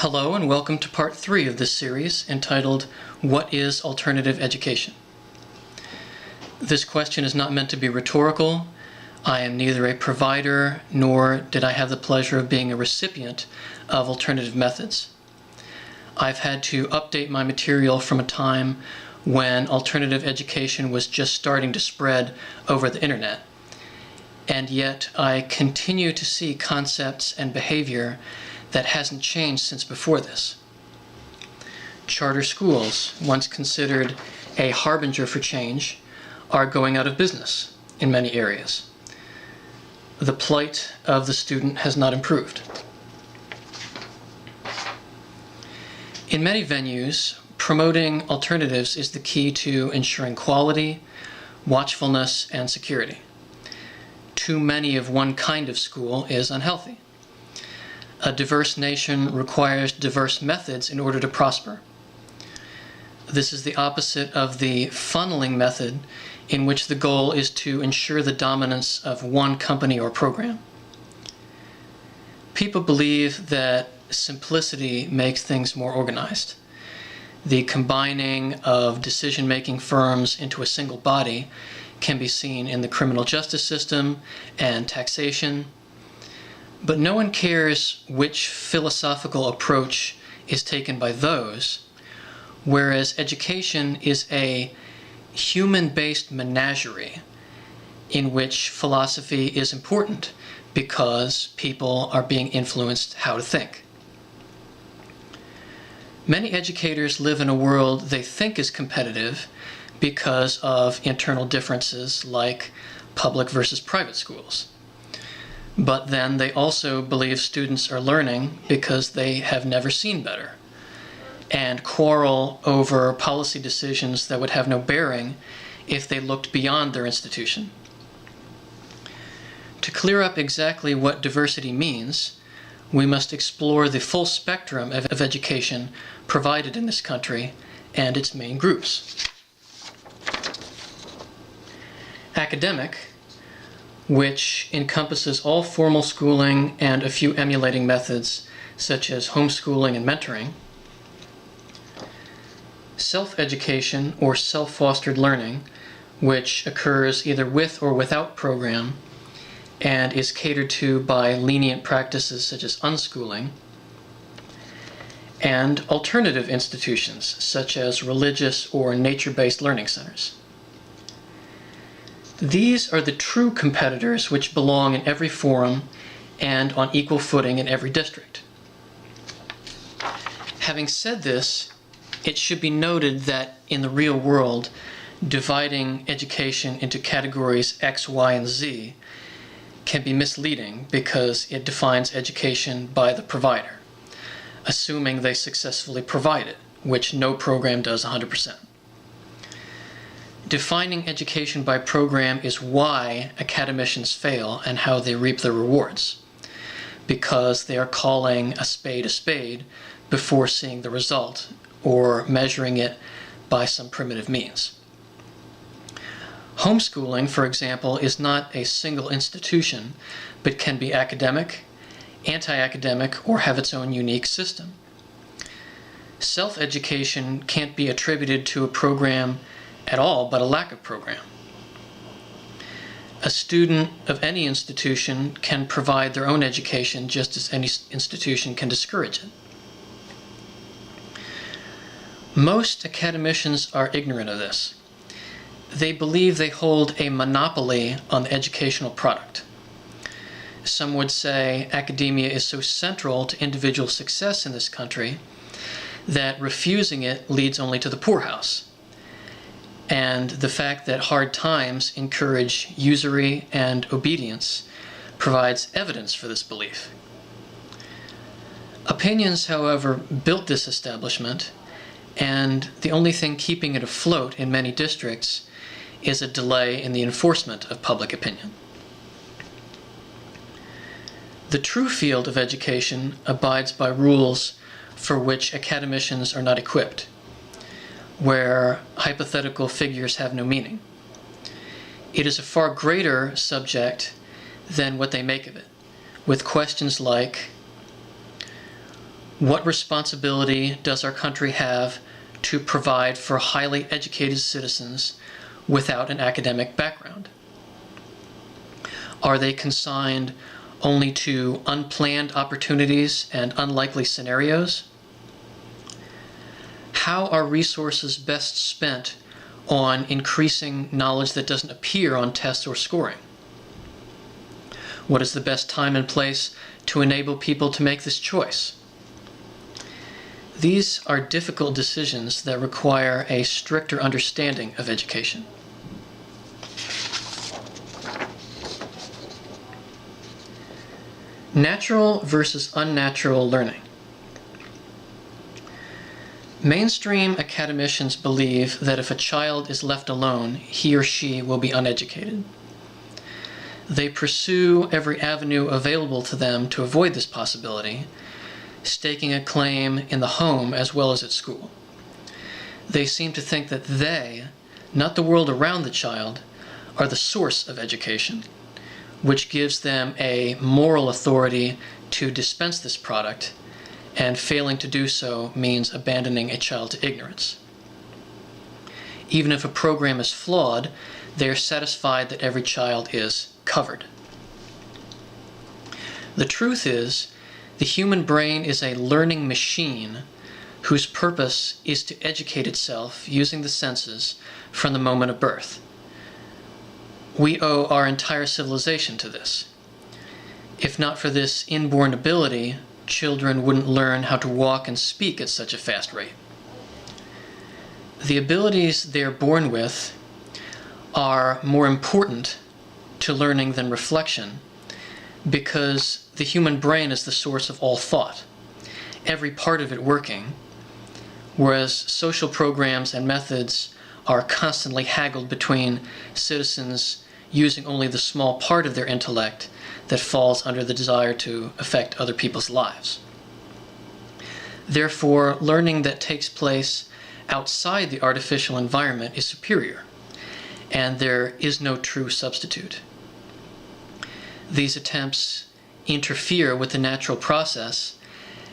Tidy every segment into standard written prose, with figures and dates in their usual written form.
Hello and welcome to part 3 of this series entitled, What is Alternative Education? This question is not meant to be rhetorical. I am neither a provider nor did I have the pleasure of being a recipient of alternative methods. I've had to update my material from a time when alternative education was just starting to spread over the internet. And yet I continue to see concepts and behavior that hasn't changed since before this. Charter schools, once considered a harbinger for change, are going out of business in many areas. The plight of the student has not improved. In many venues, promoting alternatives is the key to ensuring quality, watchfulness, and security. Too many of one kind of school is unhealthy. A diverse nation requires diverse methods in order to prosper. This is the opposite of the funneling method, in which the goal is to ensure the dominance of one company or program. People believe that simplicity makes things more organized. The combining of decision-making firms into a single body can be seen in the criminal justice system and taxation. But no one cares which philosophical approach is taken by those, whereas education is a human-based menagerie in which philosophy is important because people are being influenced how to think. Many educators live in a world they think is competitive because of internal differences like public versus private schools. But then they also believe students are learning because they have never seen better, and quarrel over policy decisions that would have no bearing if they looked beyond their institution. To clear up exactly what diversity means, we must explore the full spectrum of education provided in this country and its main groups. Academic, which encompasses all formal schooling and a few emulating methods such as homeschooling and mentoring. Self-education or self-fostered learning, which occurs either with or without program and is catered to by lenient practices such as unschooling. And alternative institutions such as religious or nature-based learning centers. These are the true competitors which belong in every forum and on equal footing in every district. Having said this, it should be noted that in the real world, dividing education into categories X, Y, and Z can be misleading because it defines education by the provider, assuming they successfully provide it, which no program does 100%. Defining education by program is why academicians fail and how they reap the rewards, because they are calling a spade before seeing the result or measuring it by some primitive means. Homeschooling, for example, is not a single institution, but can be academic, anti-academic, or have its own unique system. Self-education can't be attributed to a program at all, but a lack of program. A student of any institution can provide their own education just as any institution can discourage it. Most academicians are ignorant of this. They believe they hold a monopoly on the educational product. Some would say academia is so central to individual success in this country that refusing it leads only to the poorhouse. And the fact that hard times encourage usury and obedience provides evidence for this belief. Opinions, however, built this establishment, and the only thing keeping it afloat in many districts is a delay in the enforcement of public opinion. The true field of education abides by rules for which academicians are not equipped, where hypothetical figures have no meaning. It is a far greater subject than what they make of it, with questions like, What responsibility does our country have to provide for highly educated citizens without an academic background? Are they consigned only to unplanned opportunities and unlikely scenarios? How are resources best spent on increasing knowledge that doesn't appear on tests or scoring? What is the best time and place to enable people to make this choice? These are difficult decisions that require a stricter understanding of education. Natural versus unnatural learning. Mainstream academicians believe that if a child is left alone, he or she will be uneducated. They pursue every avenue available to them to avoid this possibility, staking a claim in the home as well as at school. They seem to think that they, not the world around the child, are the source of education, which gives them a moral authority to dispense this product, and failing to do so means abandoning a child to ignorance. Even if a program is flawed, they are satisfied that every child is covered. The truth is, the human brain is a learning machine whose purpose is to educate itself using the senses from the moment of birth. We owe our entire civilization to this. If not for this inborn ability, children wouldn't learn how to walk and speak at such a fast rate. The abilities they are born with are more important to learning than reflection because the human brain is the source of all thought, every part of it working, whereas social programs and methods are constantly haggled between citizens using only the small part of their intellect that falls under the desire to affect other people's lives. Therefore, learning that takes place outside the artificial environment is superior, and there is no true substitute. These attempts interfere with the natural process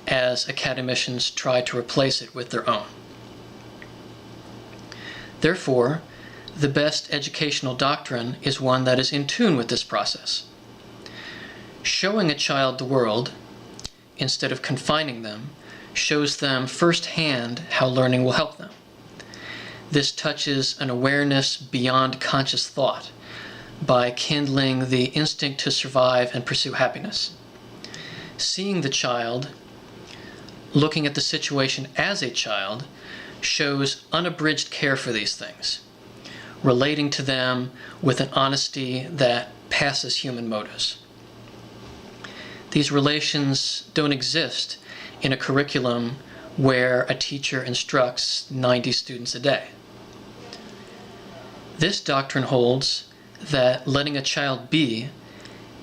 as academicians try to replace it with their own. Therefore, the best educational doctrine is one that is in tune with this process. Showing a child the world, instead of confining them, shows them firsthand how learning will help them. This touches an awareness beyond conscious thought by kindling the instinct to survive and pursue happiness. Seeing the child, looking at the situation as a child, shows unabridged care for these things, relating to them with an honesty that passes human motives. These relations don't exist in a curriculum where a teacher instructs 90 students a day. This doctrine holds that letting a child be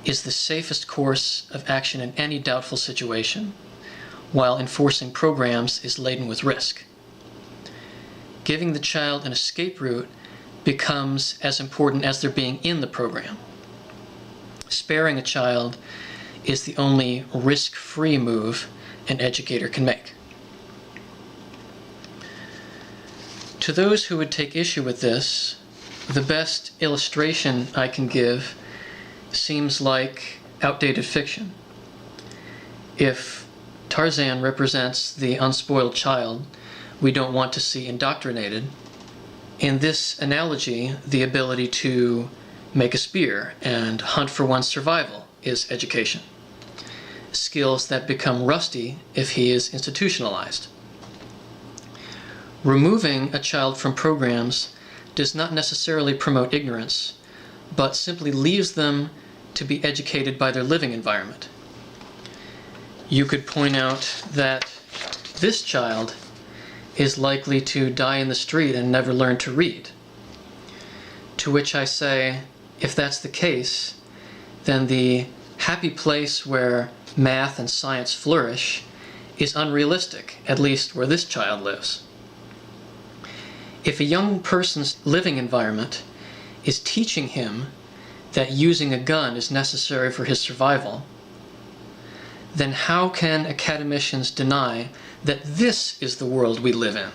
is the safest course of action in any doubtful situation, while enforcing programs is laden with risk. Giving the child an escape route becomes as important as their being in the program. Sparing a child is the only risk-free move an educator can make. To those who would take issue with this, the best illustration I can give seems like outdated fiction. If Tarzan represents the unspoiled child we don't want to see indoctrinated, in this analogy, the ability to make a spear and hunt for one's survival is education. Skills that become rusty if he is institutionalized. Removing a child from programs does not necessarily promote ignorance, but simply leaves them to be educated by their living environment. You could point out that this child is likely to die in the street and never learn to read. To which I say, if that's the case, then the happy place where math and science flourish is unrealistic, at least where this child lives. If a young person's living environment is teaching him that using a gun is necessary for his survival, then how can academicians deny that this is the world we live in?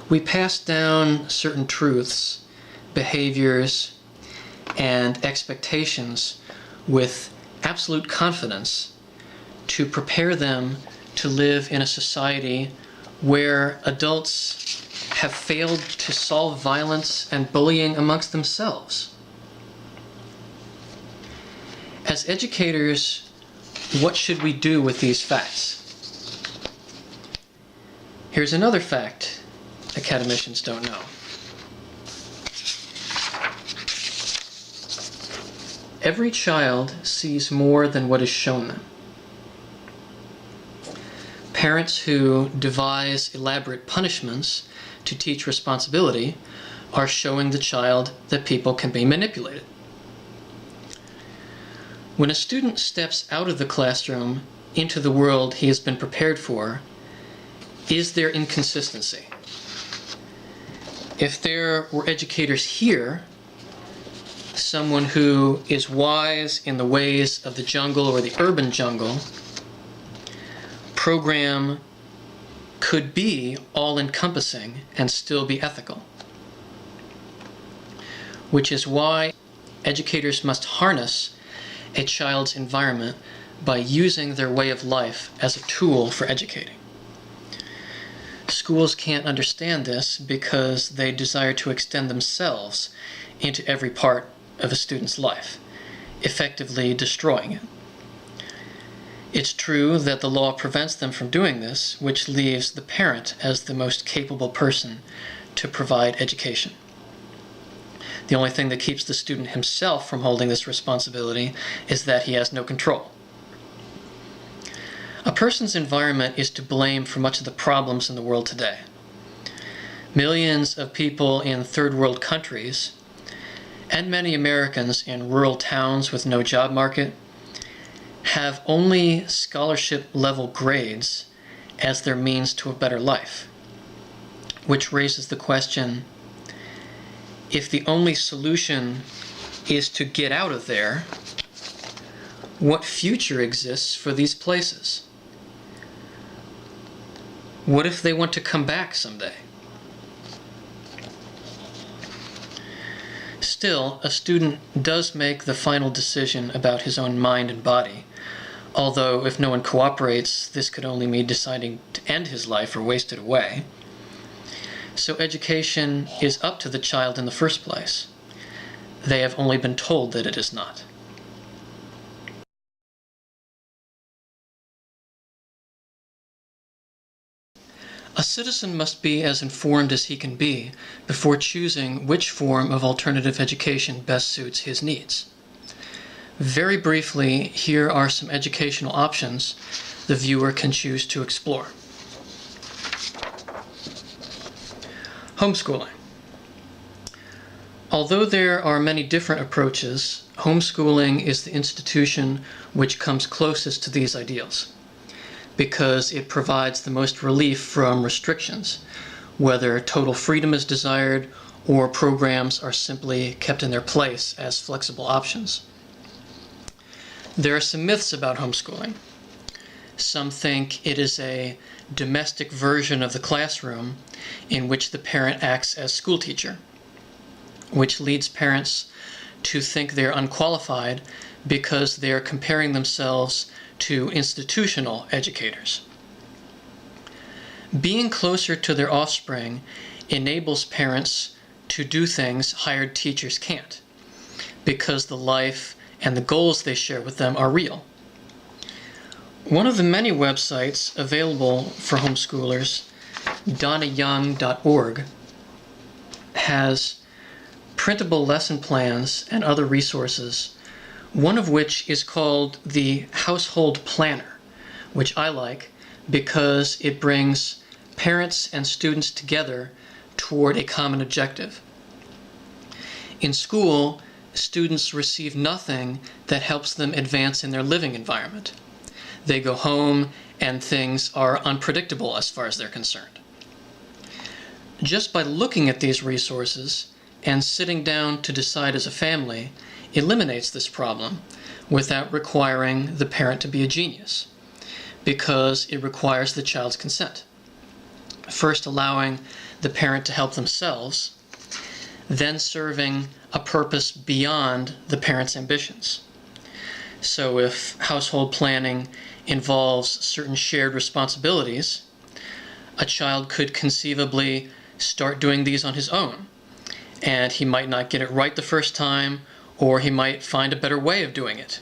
We pass down certain truths, behaviors, and expectations with absolute confidence to prepare them to live in a society where adults have failed to solve violence and bullying amongst themselves. As educators, what should we do with these facts? Here's another fact academicians don't know. Every child sees more than what is shown them. Parents who devise elaborate punishments to teach responsibility are showing the child that people can be manipulated. When a student steps out of the classroom into the world he has been prepared for, is there inconsistency? If there were educators here, someone who is wise in the ways of the jungle or the urban jungle, program could be all-encompassing and still be ethical. Which is why educators must harness a child's environment by using their way of life as a tool for educating. Schools can't understand this because they desire to extend themselves into every part of a student's life, effectively destroying it. It's true that the law prevents them from doing this, which leaves the parent as the most capable person to provide education. The only thing that keeps the student himself from holding this responsibility is that he has no control. A person's environment is to blame for much of the problems in the world today. Millions of people in third world countries, and many Americans in rural towns with no job market, have only scholarship-level grades as their means to a better life, which raises the question, if the only solution is to get out of there, what future exists for these places? What if they want to come back someday? Still, a student does make the final decision about his own mind and body, although if no one cooperates, this could only mean deciding to end his life or waste it away. So education is up to the child in the first place. They have only been told that it is not. A citizen must be as informed as he can be before choosing which form of alternative education best suits his needs. Very briefly, here are some educational options the viewer can choose to explore. Homeschooling. Although there are many different approaches, homeschooling is the institution which comes closest to these ideals, because it provides the most relief from restrictions, whether total freedom is desired or programs are simply kept in their place as flexible options. There are some myths about homeschooling. Some think it is a domestic version of the classroom in which the parent acts as school teacher, which leads parents to think they're unqualified because they're comparing themselves to institutional educators. Being closer to their offspring enables parents to do things hired teachers can't, because the life and the goals they share with them are real. One of the many websites available for homeschoolers, donnayoung.org, has printable lesson plans and other resources, one of which is called the Household Planner, which I like because it brings parents and students together toward a common objective. In school, students receive nothing that helps them advance in their living environment. They go home and things are unpredictable as far as they're concerned. Just by looking at these resources and sitting down to decide as a family eliminates this problem, without requiring the parent to be a genius, because it requires the child's consent. First allowing the parent to help themselves, then serving a purpose beyond the parent's ambitions. So if household planning involves certain shared responsibilities, a child could conceivably start doing these on his own, and he might not get it right the first time, or he might find a better way of doing it.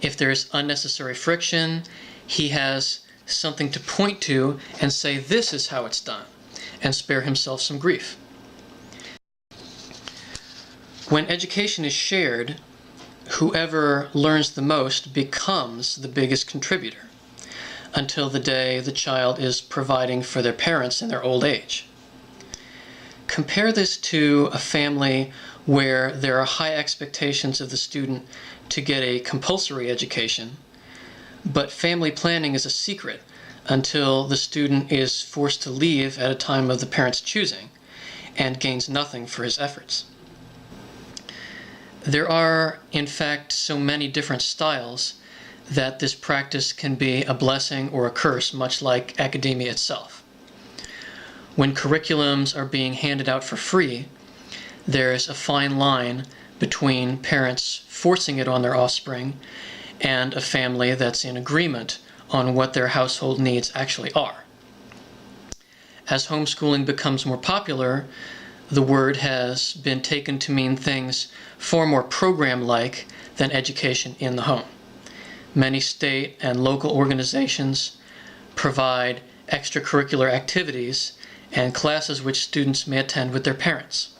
If there's unnecessary friction, he has something to point to and say, this is how it's done, and spare himself some grief. When education is shared, whoever learns the most becomes the biggest contributor, until the day the child is providing for their parents in their old age. Compare this to a family where there are high expectations of the student to get a compulsory education, but family planning is a secret until the student is forced to leave at a time of the parent's choosing and gains nothing for his efforts. There are, in fact, so many different styles that this practice can be a blessing or a curse, much like academia itself. When curriculums are being handed out for free, there's a fine line between parents forcing it on their offspring and a family that's in agreement on what their household needs actually are. As homeschooling becomes more popular, the word has been taken to mean things far more program-like than education in the home. Many state and local organizations provide extracurricular activities and classes which students may attend with their parents.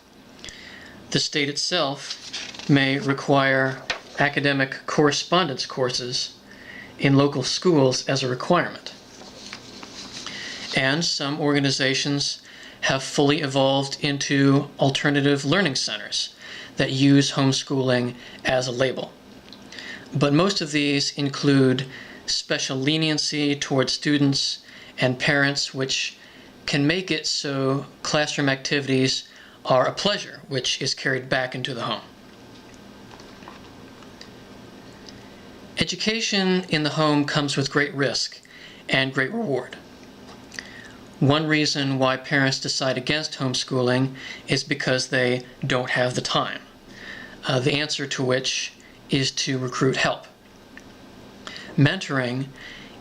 The state itself may require academic correspondence courses in local schools as a requirement. And some organizations have fully evolved into alternative learning centers that use homeschooling as a label. But most of these include special leniency towards students and parents, which can make it so classroom activities are a pleasure, which is carried back into the home. Education in the home comes with great risk and great reward. One reason why parents decide against homeschooling is because they don't have the time, the answer to which is to recruit help. Mentoring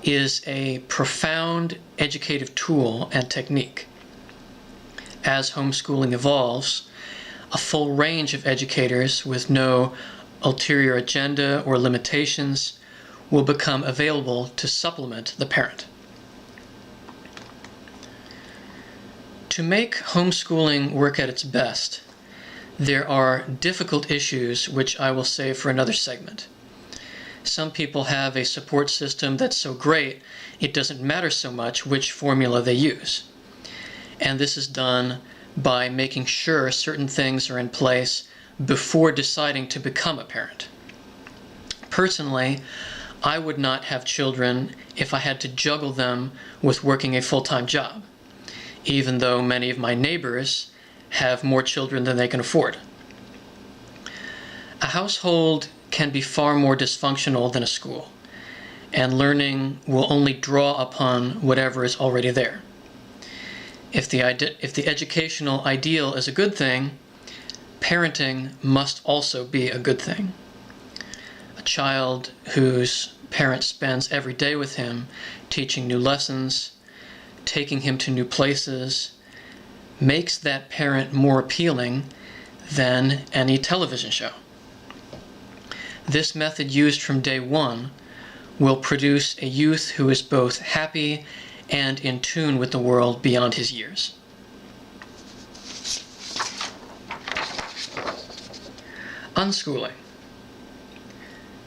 is a profound educative tool and technique. As homeschooling evolves, a full range of educators with no ulterior agenda or limitations will become available to supplement the parent. To make homeschooling work at its best, there are difficult issues which I will save for another segment. Some people have a support system that's so great it doesn't matter so much which formula they use. And this is done by making sure certain things are in place before deciding to become a parent. Personally, I would not have children if I had to juggle them with working a full-time job, even though many of my neighbors have more children than they can afford. A household can be far more dysfunctional than a school, and learning will only draw upon whatever is already there. If the educational ideal is a good thing, parenting must also be a good thing. A child whose parent spends every day with him, teaching new lessons, taking him to new places, makes that parent more appealing than any television show. This method used from day one will produce a youth who is both happy and in tune with the world beyond his years. Unschooling.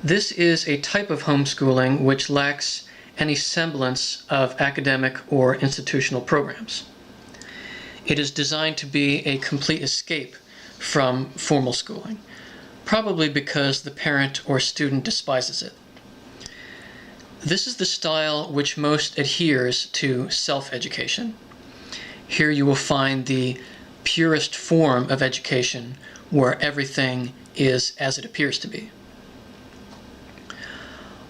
This is a type of homeschooling which lacks any semblance of academic or institutional programs. It is designed to be a complete escape from formal schooling, probably because the parent or student despises it. This is the style which most adheres to self-education. Here you will find the purest form of education where everything is as it appears to be.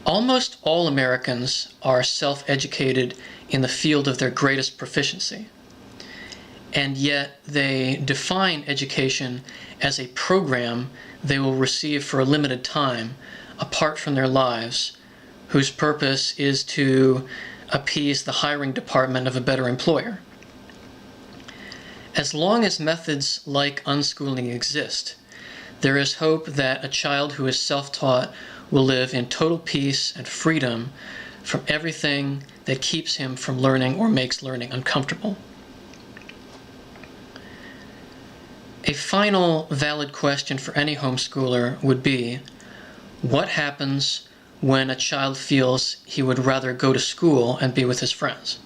Almost all Americans are self-educated in the field of their greatest proficiency, and yet they define education as a program they will receive for a limited time apart from their lives, whose purpose is to appease the hiring department of a better employer. As long as methods like unschooling exist, there is hope that a child who is self-taught will live in total peace and freedom from everything that keeps him from learning or makes learning uncomfortable. A final valid question for any homeschooler would be, what happens when a child feels he would rather go to school and be with his friends?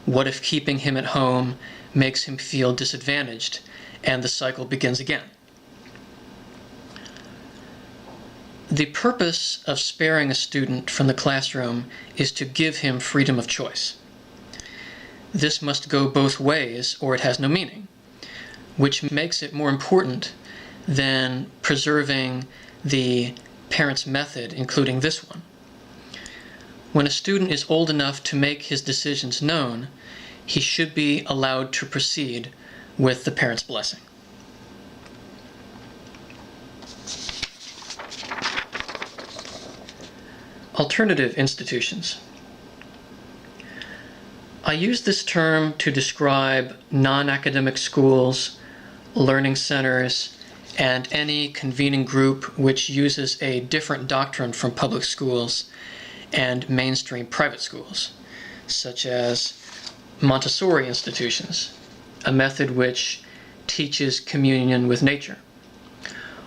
What if keeping him at home makes him feel disadvantaged and the cycle begins again? The purpose of sparing a student from the classroom is to give him freedom of choice. This must go both ways or it has no meaning, which makes it more important than preserving the parent's method, including this one. When a student is old enough to make his decisions known, he should be allowed to proceed with the parent's blessing. Alternative institutions. I use this term to describe non-academic schools, learning centers, and any convening group which uses a different doctrine from public schools and mainstream private schools, such as Montessori institutions, a method which teaches communion with nature,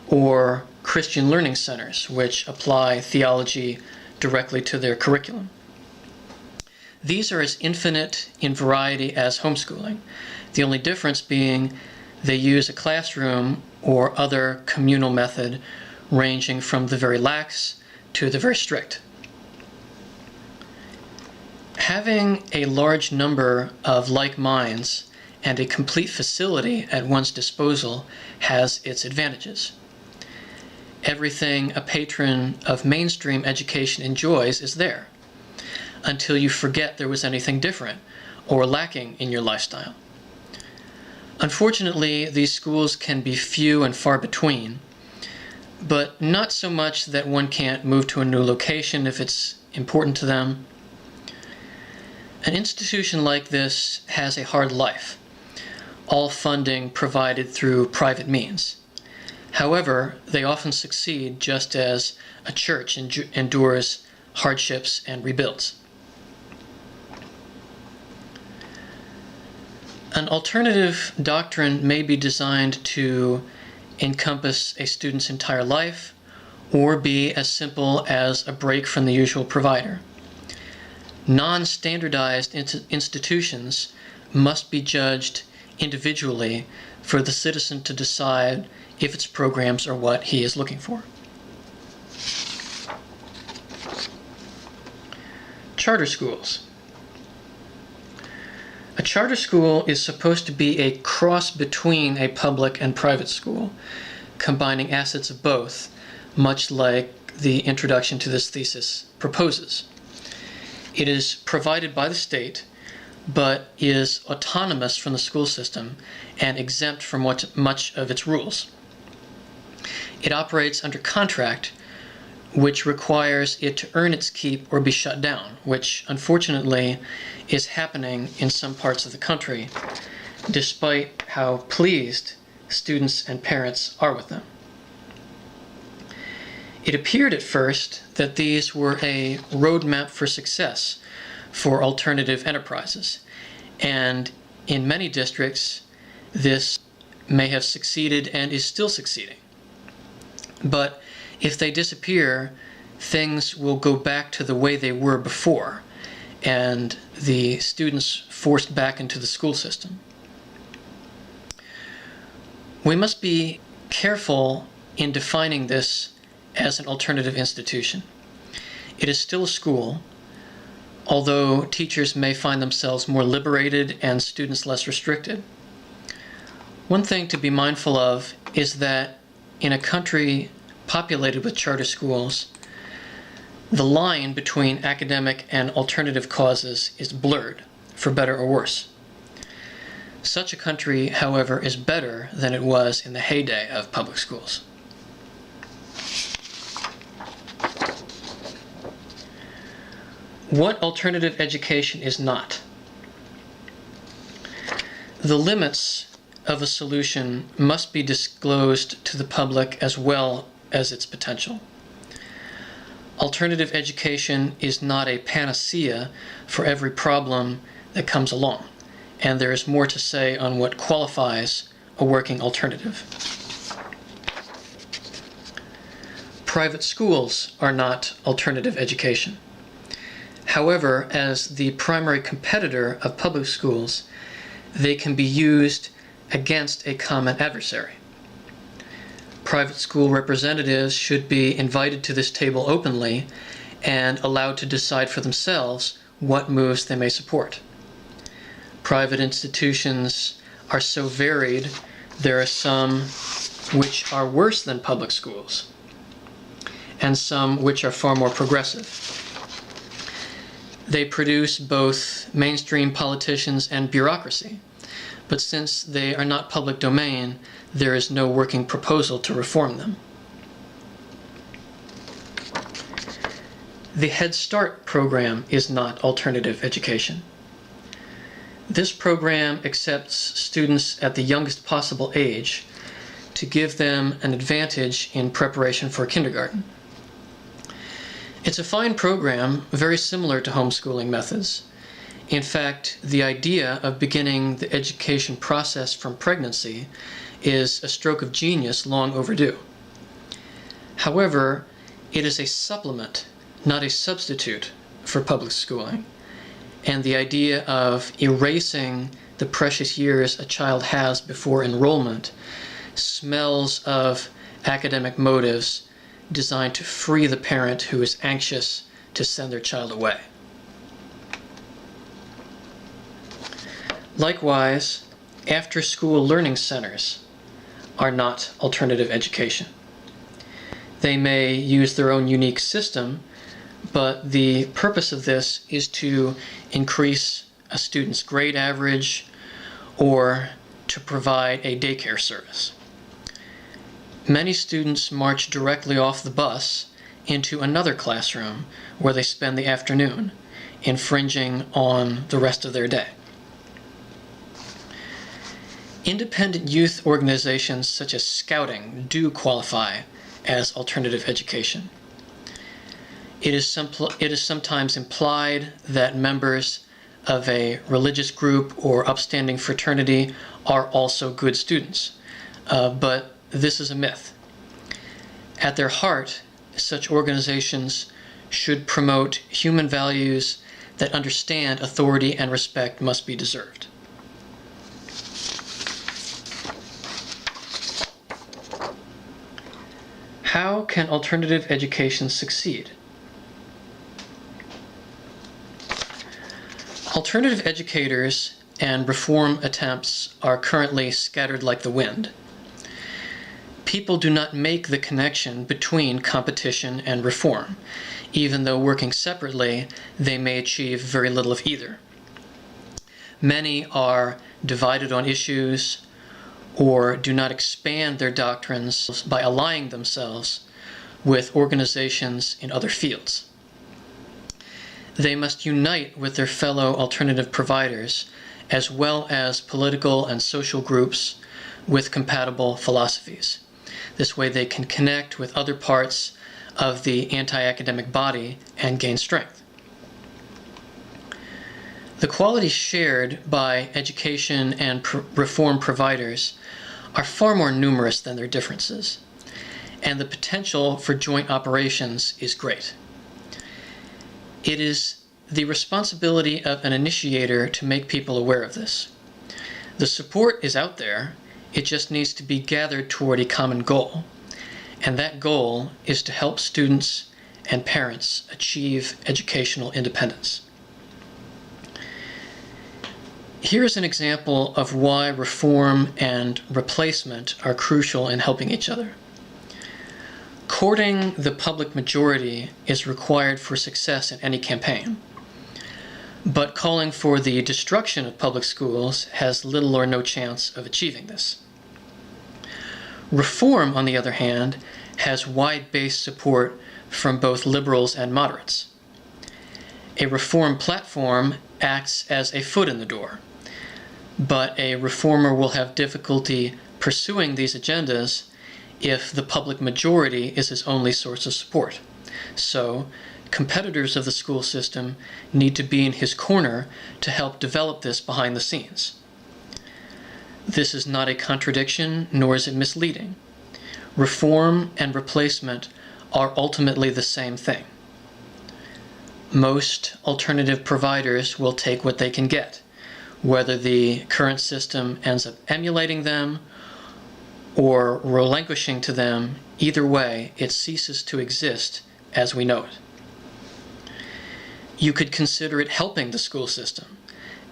or Christian learning centers, which apply theology directly to their curriculum. These are as infinite in variety as homeschooling, the only difference being they use a classroom or other communal method ranging from the very lax to the very strict. Having a large number of like minds and a complete facility at one's disposal has its advantages. Everything a patron of mainstream education enjoys is there, until you forget there was anything different or lacking in your lifestyle. Unfortunately, these schools can be few and far between, but not so much that one can't move to a new location if it's important to them. An institution like this has a hard life, all funding provided through private means. However, they often succeed just as a church endures hardships and rebuilds. An alternative doctrine may be designed to encompass a student's entire life or be as simple as a break from the usual provider. Non-standardized institutions must be judged individually for the citizen to decide if its programs are what he is looking for. Charter schools. A charter school is supposed to be a cross between a public and private school, combining assets of both, much like the introduction to this thesis proposes. It is provided by the state, but is autonomous from the school system and exempt from much of its rules. It operates under contract, which requires it to earn its keep or be shut down, which unfortunately is happening in some parts of the country, despite how pleased students and parents are with them. It appeared at first that these were a roadmap for success for alternative enterprises, and in many districts this may have succeeded and is still succeeding. But if they disappear, things will go back to the way they were before, and the students forced back into the school system. We must be careful in defining this as an alternative institution. It is still a school, although teachers may find themselves more liberated and students less restricted. One thing to be mindful of is that in a country populated with charter schools, The line between academic and alternative causes is blurred, for better or worse. Such a country, however, is better than it was in the heyday of public schools. What alternative education is not? The limits of a solution must be disclosed to the public as well as its potential. Alternative education is not a panacea for every problem that comes along, and there is more to say on what qualifies a working alternative. Private schools are not alternative education. However, as the primary competitor of public schools, they can be used against a common adversary. Private school representatives should be invited to this table openly and allowed to decide for themselves what moves they may support. Private institutions are so varied, there are some which are worse than public schools, and some which are far more progressive. They produce both mainstream politicians and bureaucracy, but since they are not public domain, there is no working proposal to reform them. The Head Start program is not alternative education. This program accepts students at the youngest possible age to give them an advantage in preparation for kindergarten. It's a fine program, very similar to homeschooling methods. In fact, the idea of beginning the education process from pregnancy is a stroke of genius long overdue. However, it is a supplement, not a substitute, for public schooling, and the idea of erasing the precious years a child has before enrollment smells of academic motives designed to free the parent who is anxious to send their child away. Likewise, after-school learning centers are not alternative education. They may use their own unique system, but the purpose of this is to increase a student's grade average or to provide a daycare service. Many students march directly off the bus into another classroom where they spend the afternoon, infringing on the rest of their day. Independent youth organizations such as Scouting do qualify as alternative education. It is sometimes implied that members of a religious group or upstanding fraternity are also good students, but this is a myth. At their heart, such organizations should promote human values that understand authority and respect must be deserved. How can alternative education succeed? Alternative educators and reform attempts are currently scattered like the wind. People do not make the connection between competition and reform. Even though working separately, they may achieve very little of either. Many are divided on issues or do not expand their doctrines by allying themselves with organizations in other fields. They must unite with their fellow alternative providers as well as political and social groups with compatible philosophies. This way they can connect with other parts of the anti-academic body and gain strength. The qualities shared by education and reform providers are far more numerous than their differences, and the potential for joint operations is great. It is the responsibility of an initiator to make people aware of this. The support is out there, it just needs to be gathered toward a common goal, and that goal is to help students and parents achieve educational independence. Here is an example of why reform and replacement are crucial in helping each other. Supporting the public majority is required for success in any campaign, but calling for the destruction of public schools has little or no chance of achieving this. Reform, on the other hand, has wide-based support from both liberals and moderates. A reform platform acts as a foot in the door, but a reformer will have difficulty pursuing these agendas if the public majority is his only source of support. So, competitors of the school system need to be in his corner to help develop this behind the scenes. This is not a contradiction, nor is it misleading. Reform and replacement are ultimately the same thing. Most alternative providers will take what they can get, whether the current system ends up emulating them or relinquishing to them. Either way, it ceases to exist as we know it. You could consider it helping the school system,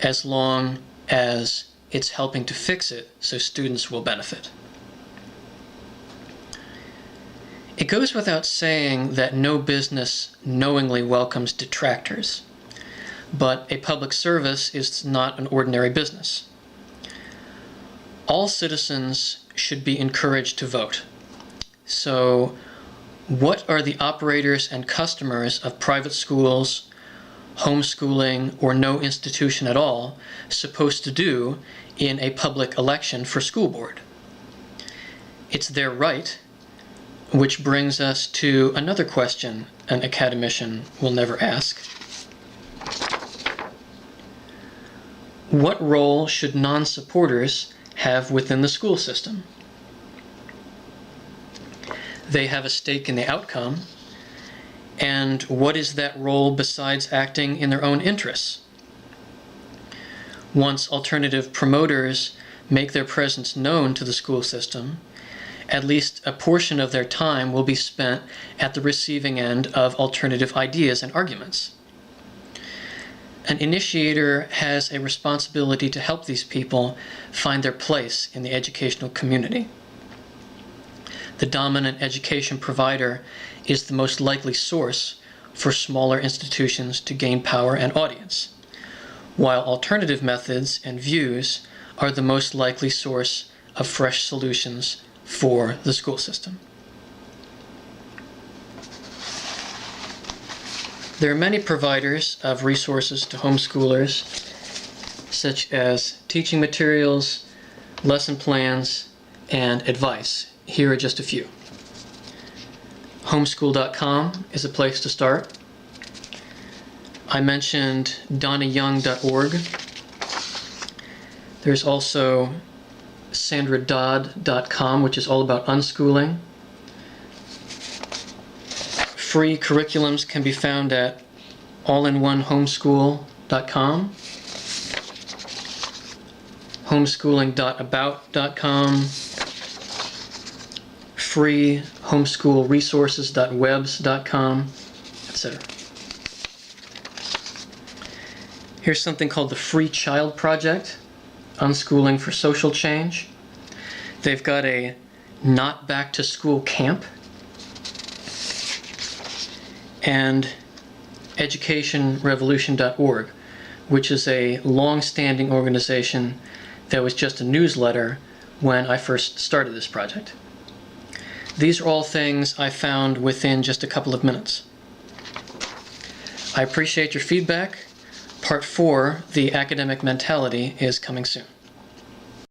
as long as it's helping to fix it so students will benefit. It goes without saying that no business knowingly welcomes detractors, but a public service is not an ordinary business. All citizens should be encouraged to vote. So, what are the operators and customers of private schools, homeschooling, or no institution at all supposed to do in a public election for school board? It's their right, which brings us to another question an academician will never ask. What role should non-supporters have within the school system? They have a stake in the outcome, and what is that role besides acting in their own interests? Once alternative promoters make their presence known to the school system, at least a portion of their time will be spent at the receiving end of alternative ideas and arguments. An initiator has a responsibility to help these people find their place in the educational community. The dominant education provider is the most likely source for smaller institutions to gain power and audience, while alternative methods and views are the most likely source of fresh solutions for the school system. There are many providers of resources to homeschoolers, such as teaching materials, lesson plans, and advice. Here are just a few. Homeschool.com is a place to start. I mentioned donnayoung.org. There's also sandradodd.com, which is all about unschooling. Free curriculums can be found at allinonehomeschool.com, homeschooling.about.com, free homeschoolresources.webs.com, etc. Here's something called the Free Child Project, Unschooling for Social Change. They've got a Not Back to School camp, and educationrevolution.org, which is a long-standing organization that was just a newsletter when I first started this project. These are all things I found within just a couple of minutes. I appreciate your feedback. Part 4, the academic mentality, is coming soon.